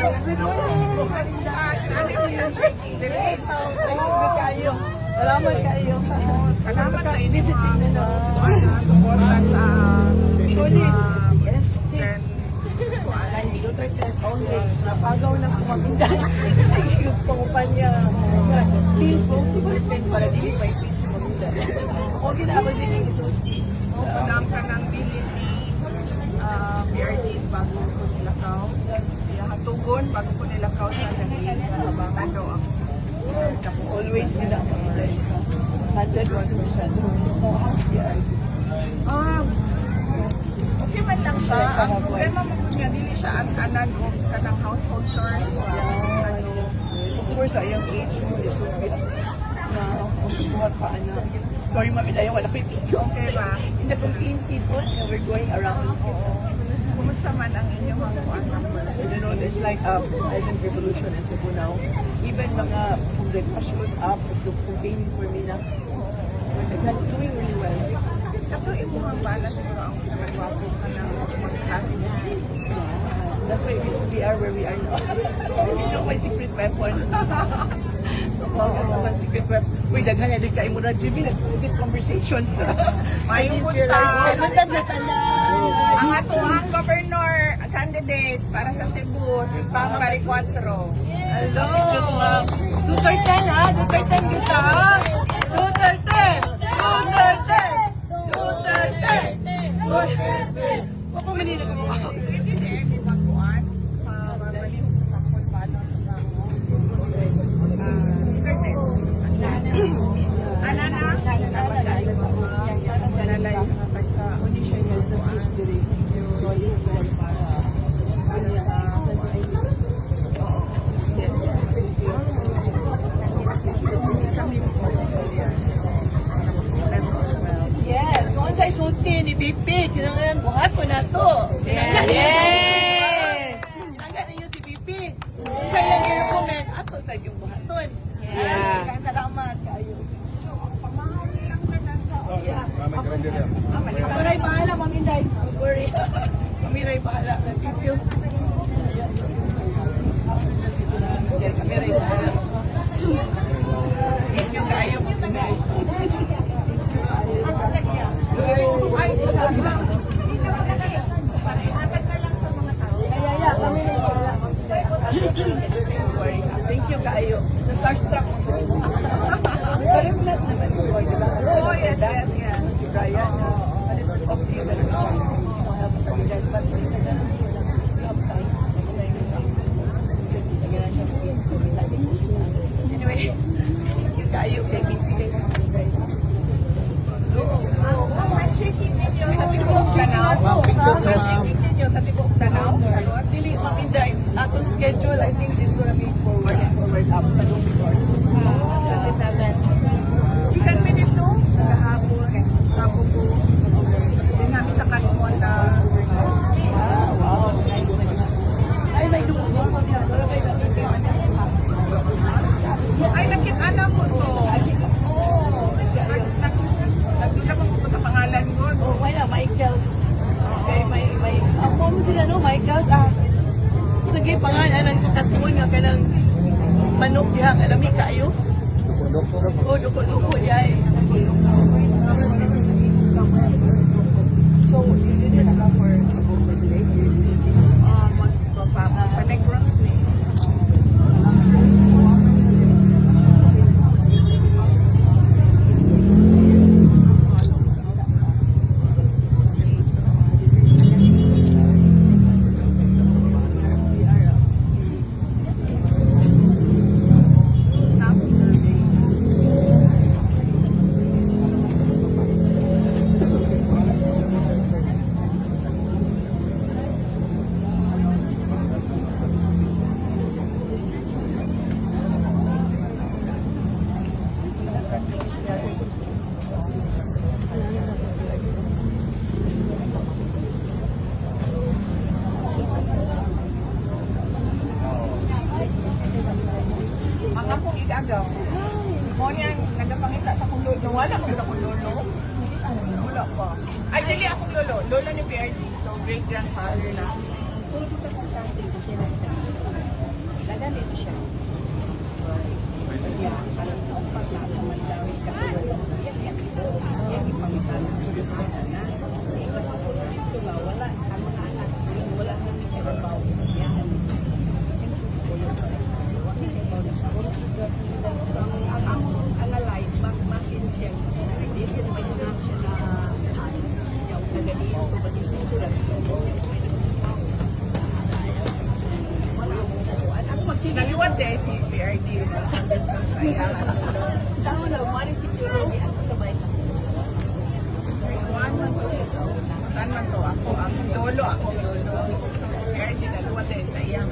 Salamat kayo. Salamat sa inyo mga suporta sa Solid. Yes, sis. then Duterte always napagaw ng kumapindan sa yung pangupanya. Please vote si Martin para di pa impeach si Mamindan. O ginawag din yung iso. Pagdam ka ng bili ni PRD bago ko nilakaw. Tugon bago ko nilakaw sa dahil abangan daw ako. Always sila ang 101%. Okay man lang siya. Ang problema mo niya, dili siya anan o kanang household chores. Of course, sa young age mo, is so bit na buhat pa anak. Sorry, mami, tayo wala ko Okay ba? In the Philippine season, and we're going around. Kumusta man ang inyong mga kuwan numbers? So, you know, there's like a silent revolution in Cebu now. Even mga breakfast goes up, is campaigning for me na. That's doing really well. Kato imuhang bala siguro ang pinagwapo ka na magsabi niya. That's why we are where we are now. You know my secret weapon. My secret weapon. Uy, daghan na din kayo muna, Jimmy. Nag-secret conversations. May punta. Ang atuang governor candidate para sa Cebu, si Pang Baricuatro. Hello! Duterte ha? Duterte kita ha? Duterte! Duterte! Duterte! Duterte! Huwag ko manila ko. Pwede din, may magkuhan. Mabalin sa sakot balance lang. Duterte. Anana? Nalalay sa unisyon niya sa history. Yes, kung sa'y sulti ni Bibi, kinangan buhat ko na to. Yes! Kinangan ninyo si Bibi. Kung sa'y lang i-recommend, ato sa yung buhaton. Yeah. Salamat kayo. Yeah. Maray bahala, Ma'am Inday. Don't worry. Mamiray bahala. Thank you. Mamiray bahala. Inyo kayo. Ay, Thank you kayo. Sa Starstruck. Parang-flat naman yung boy, diba? oh, yes, yes, yes. Si Brian, a little bit of you, but it's all help you guys. But we have time. Anyway, thank you kayo. Kay busy kayo. Ang checking ninyo sa Tibok Tanaw. Ang checking ninyo sa Tibok Tanaw. Dili, Ma'am Inday, atong schedule, I think it's gonna be forward and forward up. Tanong before. 27. Ikan minute to, nagahapon, sa buko. Hindi namin sa kanuan na Wow. Ay, may dumulong mo niya. Wala kayo nakikita niya. ay, nakita na ko to. Oo. Nagduda ko sa pangalan ko. Oh, wala, Michaels. Okay, may, ako mo sila, no, Michaels, sige, pangalan ng sakatuan nga kanang manok diha, alami kayo. Oh, duko-duko, yay. So, you didn't account for today? Panegros ni. agaw. Mo niya nagapangita sa kong lolo. Wala ko na kong lolo. Wala pa. Ay, dili akong lolo. Lolo ni PRD. So, great-grandfather lang. So, Naliwat din si PRD sa iyang Tama na, money security at sabay sa One man to. Tan man to ako ang lolo. So si PRD naliwat din sa iyang